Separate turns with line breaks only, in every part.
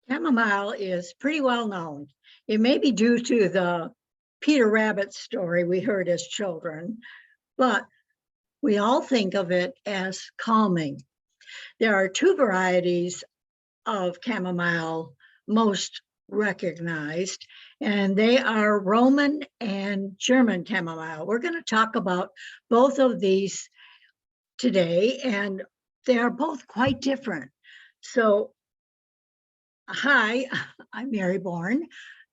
Chamomile is pretty well known. It may be due to the Peter Rabbit story we heard as children, but we all think of it as calming. There are two varieties of chamomile most recognized, and they are Roman and German chamomile. We're going to talk about both of these today, and they are both quite different. So hi, I'm Mary Bourne.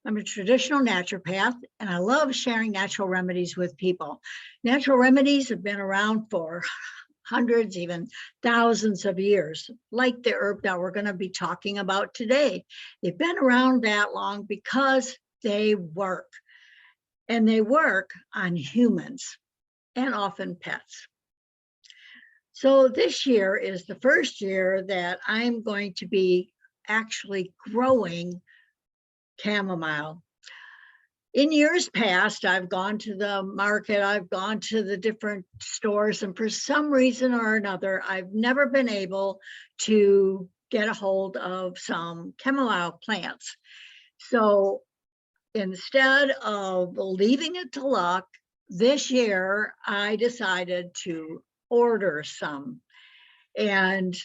I'm a traditional naturopath, and I love sharing natural remedies with people. Natural remedies have been around for hundreds, even thousands of years, like the herb that we're going to be talking about today. They've been around that long because they work, and they work on humans and often pets. So this year is the first year that I'm going to be actually growing chamomile. In years past, I've gone to the market, I've gone to the different stores, and for some reason or another, I've never been able to get a hold of some chamomile plants. So instead of leaving it to luck, this year I decided to order some, and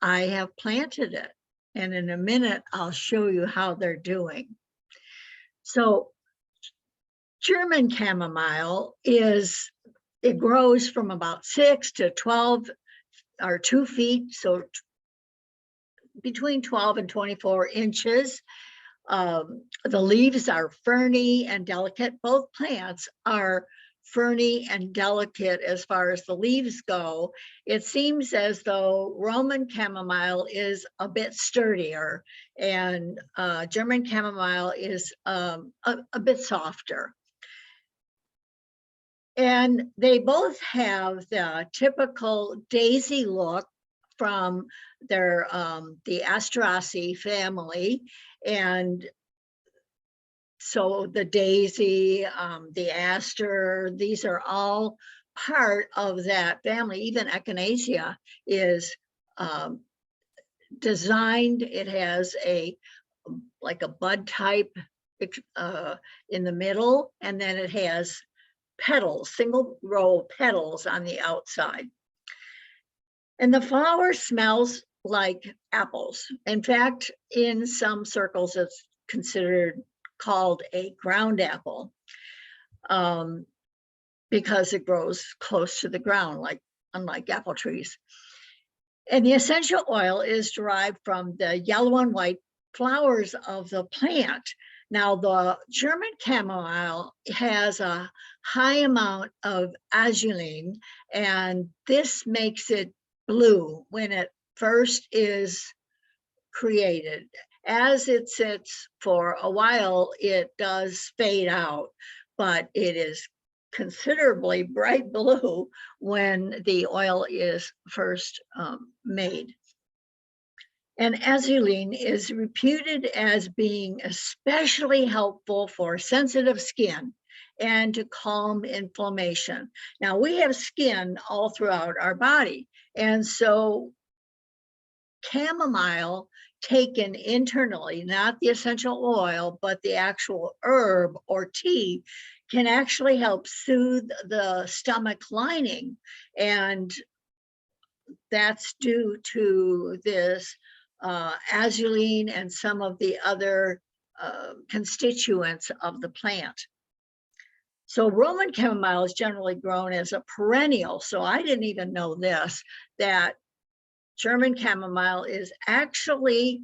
I have planted it. And in a minute, I'll show you how they're doing. So German chamomile it grows from about 6 to 12 or 2 feet, so between 12 and 24 inches. The leaves are ferny and delicate. Both plants are ferny and delicate as far as the leaves go. It seems as though Roman chamomile is a bit sturdier, and German chamomile is a bit softer. And they both have the typical daisy look from their the Asteraceae family. And so the daisy, the aster, these are all part of that family. Even echinacea is designed. It has like a bud type in the middle, and then it has petals, single row petals on the outside. And the flower smells like apples. In fact, in some circles, it's called a ground apple because it grows close to the ground, unlike apple trees. And the essential oil is derived from the yellow and white flowers of the plant. Now, the German chamomile has a high amount of azulene, and this makes it blue when it first is created. As it sits for a while, it does fade out, but it is considerably bright blue when the oil is first made. And azulene is reputed as being especially helpful for sensitive skin and to calm inflammation. Now, we have skin all throughout our body, and so chamomile taken internally, not the essential oil, but the actual herb or tea, can actually help soothe the stomach lining. And that's due to this azulene and some of the other constituents of the plant. So Roman chamomile is generally grown as a perennial. So I didn't even know this, that German chamomile is actually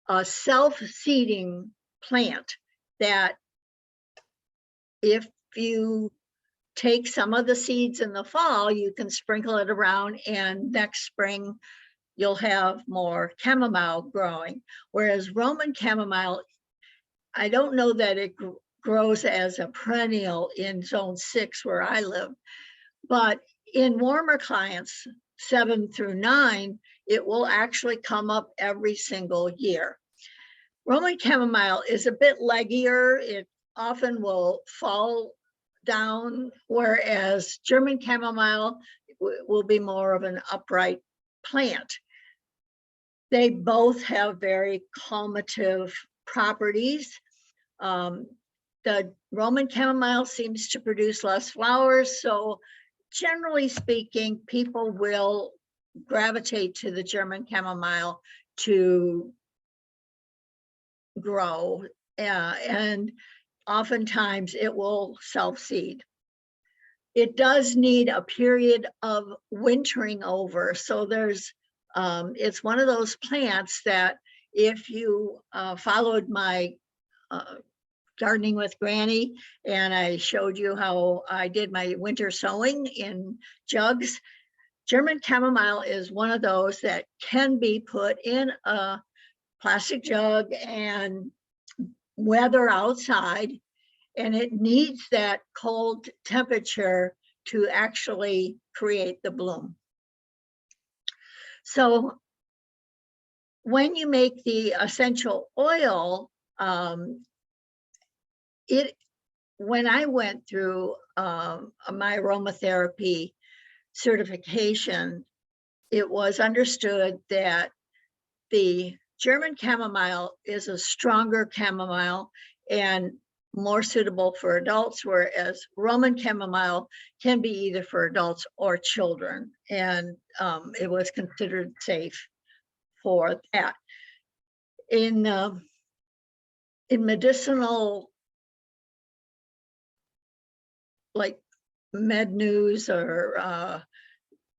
a self-seeding plant that if you take some of the seeds in the fall, you can sprinkle it around, and next spring you'll have more chamomile growing. Whereas Roman chamomile, I don't know that it grows as a perennial in zone 6 where I live, but in warmer climates, 7 through 9, it will actually come up every single year. Roman chamomile is a bit leggier. It often will fall down, whereas German chamomile will be more of an upright plant. They both have very calmative properties. The Roman chamomile seems to produce less flowers, so generally speaking, people will gravitate to the German chamomile to grow, and oftentimes it will self-seed. It does need a period of wintering over, so there's it's one of those plants that if you followed my gardening with Granny, and I showed you how I did my winter sowing in jugs, German chamomile is one of those that can be put in a plastic jug and weather outside, and it needs that cold temperature to actually create the bloom. So when you make the essential oil, when I went through my aromatherapy certification, it was understood that the German chamomile is a stronger chamomile and more suitable for adults, whereas Roman chamomile can be either for adults or children, and it was considered safe for that. In medicinal, like med news or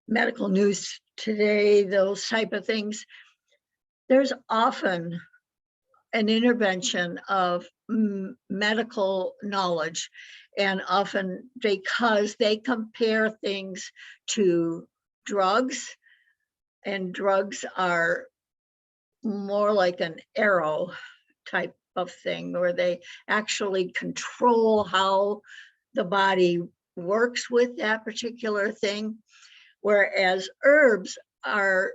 medical news today, those type of things, there's often an intervention of medical knowledge, and often because they compare things to drugs, and drugs are more like an arrow type of thing, where they actually control how the body works with that particular thing, whereas herbs are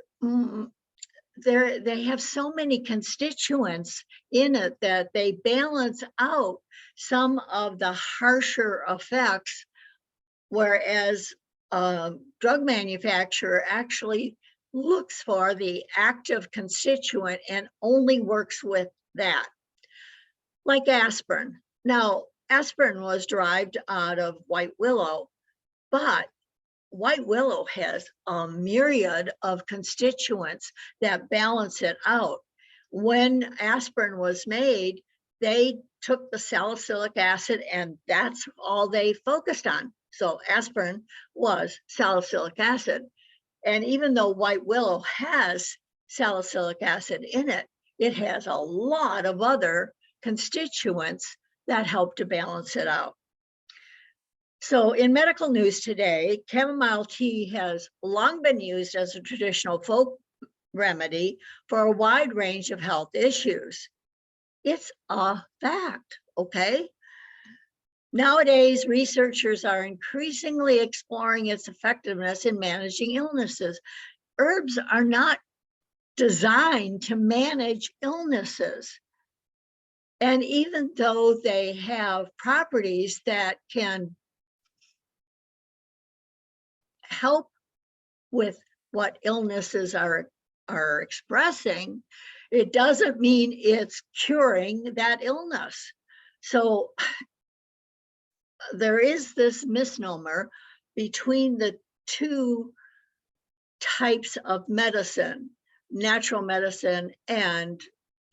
they have so many constituents in it that they balance out some of the harsher effects, whereas a drug manufacturer actually looks for the active constituent and only works with that. Like aspirin. Now, aspirin was derived out of white willow, but white willow has a myriad of constituents that balance it out. When aspirin was made, they took the salicylic acid and that's all they focused on. So aspirin was salicylic acid. And even though white willow has salicylic acid in it, it has a lot of other constituents that help to balance it out. So in medical news today, chamomile tea has long been used as a traditional folk remedy for a wide range of health issues. It's a fact, okay? Nowadays, researchers are increasingly exploring its effectiveness in managing illnesses. Herbs are not designed to manage illnesses. And even though they have properties that can help with what illnesses are expressing, it doesn't mean it's curing that illness. So there is this misnomer between the two types of medicine, natural medicine and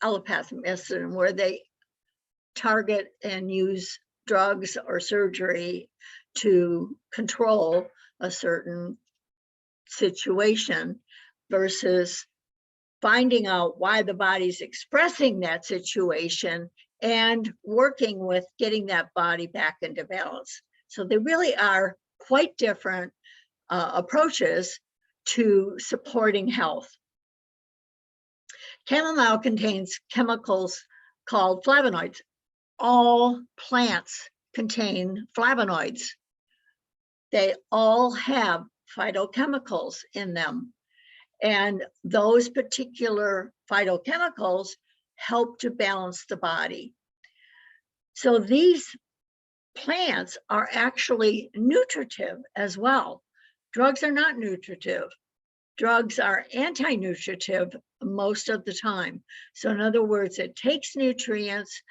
allopathic medicine, where they target and use drugs or surgery to control a certain situation, versus finding out why the body's expressing that situation and working with getting that body back into balance. So they really are quite different approaches to supporting health. Chamomile contains chemicals called flavonoids. All plants contain flavonoids. They all have phytochemicals in them. And those particular phytochemicals help to balance the body. So these plants are actually nutritive as well. Drugs are not nutritive. drugs are anti-nutritive most of the time. So in other words, it takes nutrients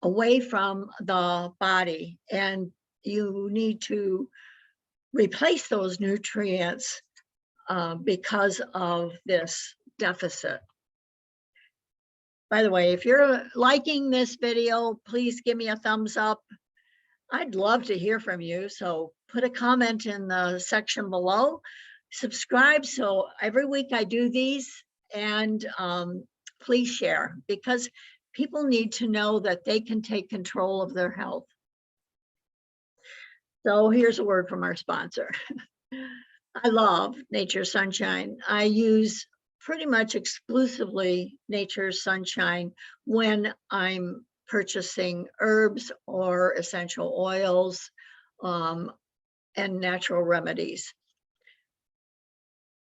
away from the body, and you need to replace those nutrients because of this deficit. By the way, if you're liking this video, please give me a thumbs up. I'd love to hear from you. So put a comment in the section below. Subscribe so every week I do these, and please share, because people need to know that they can take control of their health. So here's a word from our sponsor. I love Nature's Sunshine. I use pretty much exclusively Nature's Sunshine when I'm purchasing herbs or essential oils and natural remedies.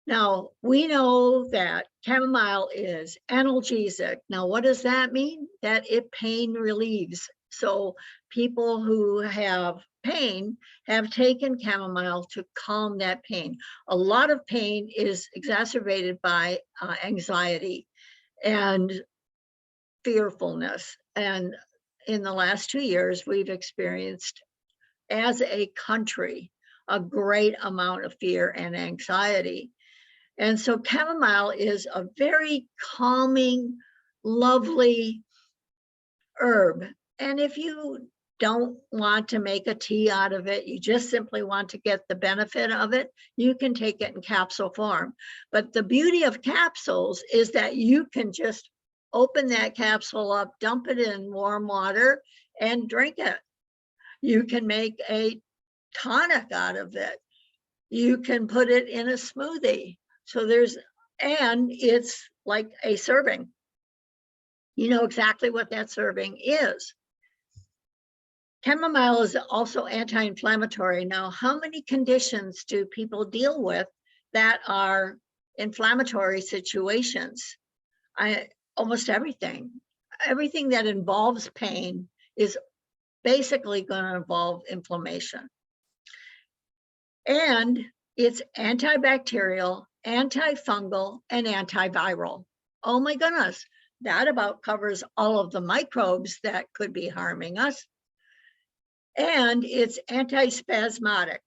Now, we know that chamomile is analgesic. Now, what does that mean? That it pain relieves. So people who have pain have taken chamomile to calm that pain. A lot of pain is exacerbated by anxiety and fearfulness. And in the last 2 years, we've experienced, as a country, a great amount of fear and anxiety. And so chamomile is a very calming, lovely herb. And if you don't want to make a tea out of it, you just simply want to get the benefit of it, you can take it in capsule form. But the beauty of capsules is that you can just open that capsule up, dump it in warm water, and drink it. You can make a tonic out of it. You can put it in a smoothie. So and it's like a serving. You know exactly what that serving is. Chamomile is also anti-inflammatory. Now, how many conditions do people deal with that are inflammatory situations? Almost everything. Everything that involves pain is basically going to involve inflammation. And it's antibacterial, antifungal, and antiviral. Oh my goodness, that about covers all of the microbes that could be harming us. And it's antispasmodic.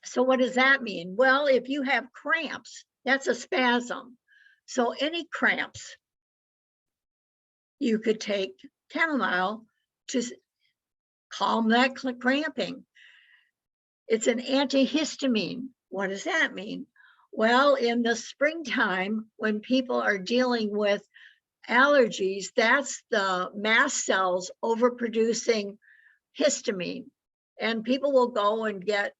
So what does that mean? Well, if you have cramps, that's a spasm. So any cramps, you could take chamomile to calm that cramping. It's an antihistamine. What does that mean? Well, in the springtime, when people are dealing with allergies, that's the mast cells overproducing histamine. And people will go and get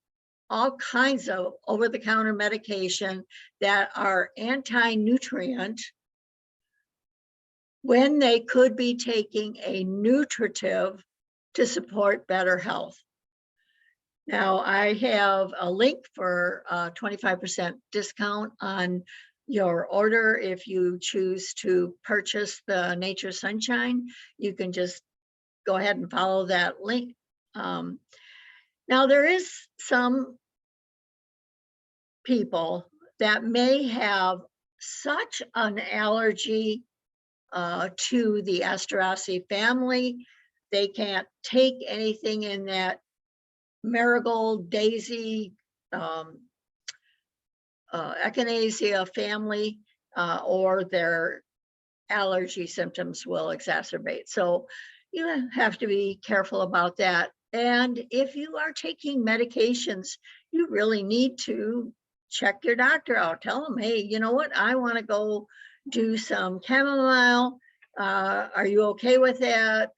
all kinds of over-the-counter medication that are anti-nutrient when they could be taking a nutritive to support better health. Now, I have a link for a 25% discount on your order. If you choose to purchase the Nature's Sunshine, you can just go ahead and follow that link. Now, there is some people that may have such an allergy to the Asteraceae family, they can't take anything in that marigold, daisy, echinacea family, or their allergy symptoms will exacerbate. So you have to be careful about that. And if you are taking medications, you really need to check your doctor out. Tell them, hey, you know what? I want to go do some chamomile. Are you okay with that?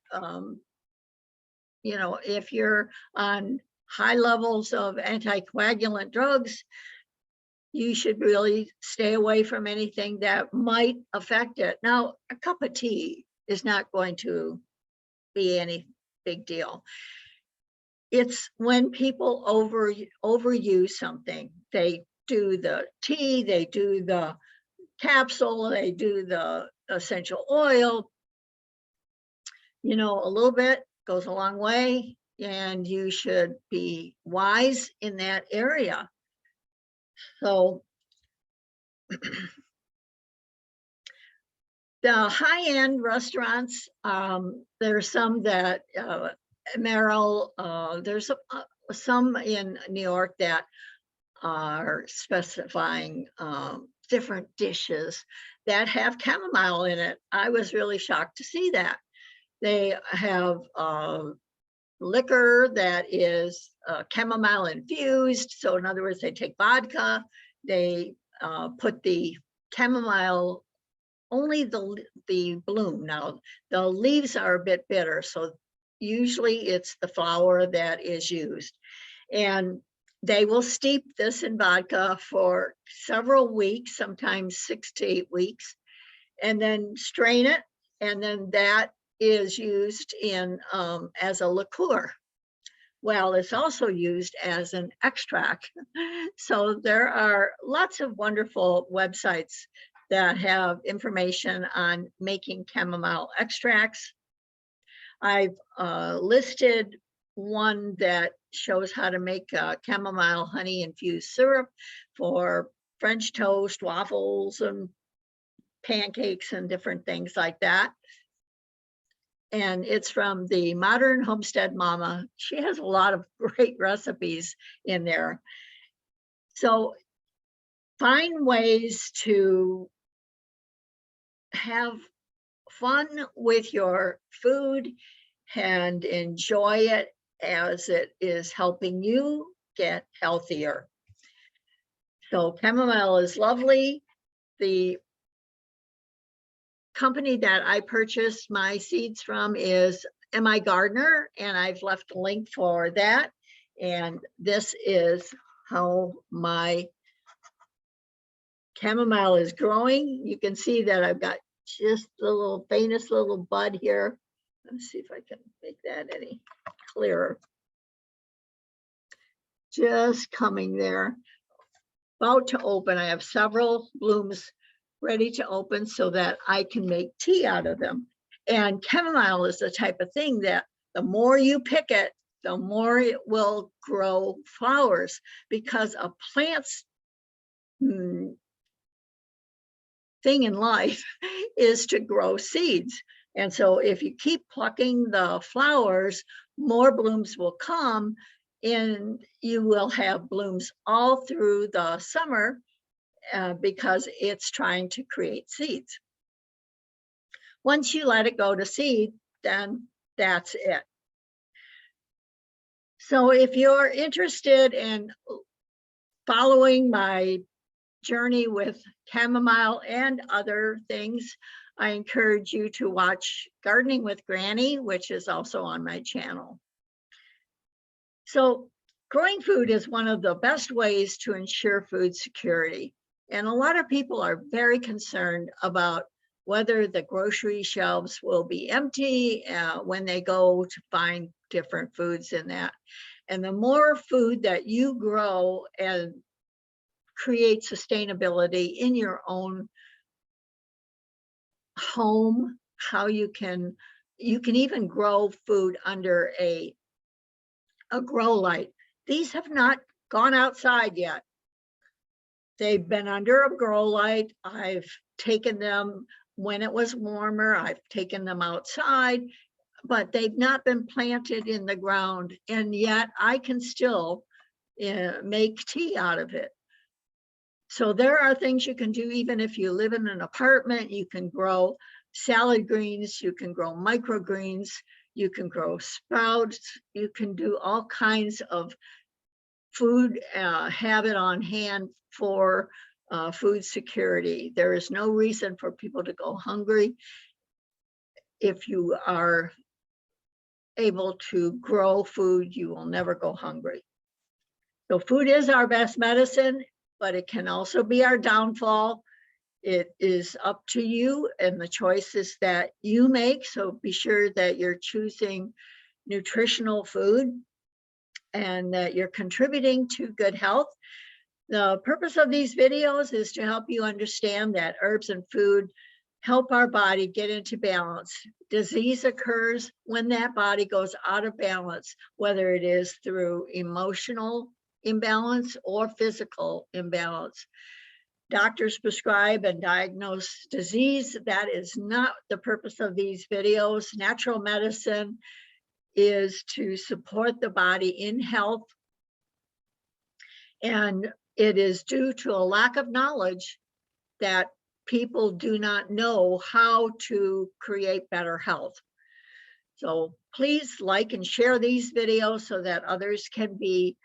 You know, if you're on high levels of anticoagulant drugs, you should really stay away from anything that might affect it. Now, a cup of tea is not going to be any big deal. It's when people overuse something. They do the tea, they do the capsule, they do the essential oil. You know, a little bit goes a long way, and you should be wise in that area. So the high-end restaurants, there's some that Merrill, there's some in New York that are specifying different dishes that have chamomile in it. I was really shocked to see that. They have liquor that is chamomile infused. So in other words, they take vodka, they put the chamomile, only the bloom. Now, the leaves are a bit bitter, so usually it's the flower that is used. And they will steep this in vodka for several weeks, sometimes 6 to 8 weeks, and then strain it. And then that is used in as a liqueur. Well, it's also used as an extract. So there are lots of wonderful websites that have information on making chamomile extracts. I've listed one that shows how to make chamomile honey infused syrup for French toast, waffles, and pancakes and different things like that. And it's from the Modern Homestead Mama. She has a lot of great recipes in there. So find ways to have fun with your food and enjoy it as it is helping you get healthier. So chamomile is lovely. The company that I purchased my seeds from is M.I. Gardener, and I've left a link for that. And this is how my chamomile is growing. You can see that I've got just the little faintest little bud here. Let's see if I can make that any clearer. Just coming there, about to open. I have several blooms ready to open so that I can make tea out of them. And chamomile is the type of thing that the more you pick it, the more it will grow flowers, because a plant's thing in life is to grow seeds. And so if you keep plucking the flowers, more blooms will come, and you will have blooms all through the summer because it's trying to create seeds. Once you let it go to seed, then that's it. So if you're interested in following my journey with chamomile and other things, I encourage you to watch Gardening with Granny, which is also on my channel. So growing food is one of the best ways to ensure food security. And a lot of people are very concerned about whether the grocery shelves will be empty when they go to find different foods in that. And the more food that you grow and create sustainability in your own home, how you can even grow food under a grow light. These have not gone outside yet. They've been under a grow light. I've taken them when it was warmer. I've taken them outside, but they've not been planted in the ground. And yet I can still make tea out of it. So there are things you can do even if you live in an apartment. You can grow salad greens, you can grow microgreens, you can grow sprouts, you can do all kinds of food, have it on hand for food security. There is no reason for people to go hungry. If you are able to grow food, you will never go hungry. So food is our best medicine, but it can also be our downfall. It is up to you and the choices that you make. So be sure that you're choosing nutritional food and that you're contributing to good health. The purpose of these videos is to help you understand that herbs and food help our body get into balance. Disease occurs when that body goes out of balance, whether it is through emotional imbalance or physical imbalance. Doctors prescribe and diagnose disease. That is not the purpose of these videos. Natural medicine is to support the body in health, and it is due to a lack of knowledge that people do not know how to create better health. So please like and share these videos so that others can be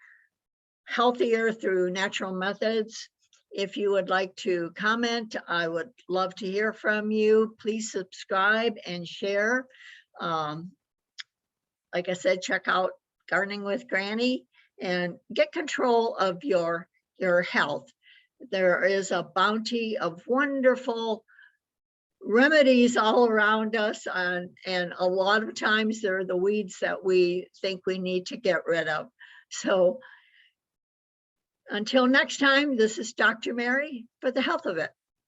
healthier through natural methods. If you would like to comment, I would love to hear from you. Please subscribe and share. Like I said, check out Gardening with Granny and get control of your health. There is a bounty of wonderful remedies all around us, and a lot of times they're the weeds that we think we need to get rid of. So until next time, this is Dr. Mary for the health of it.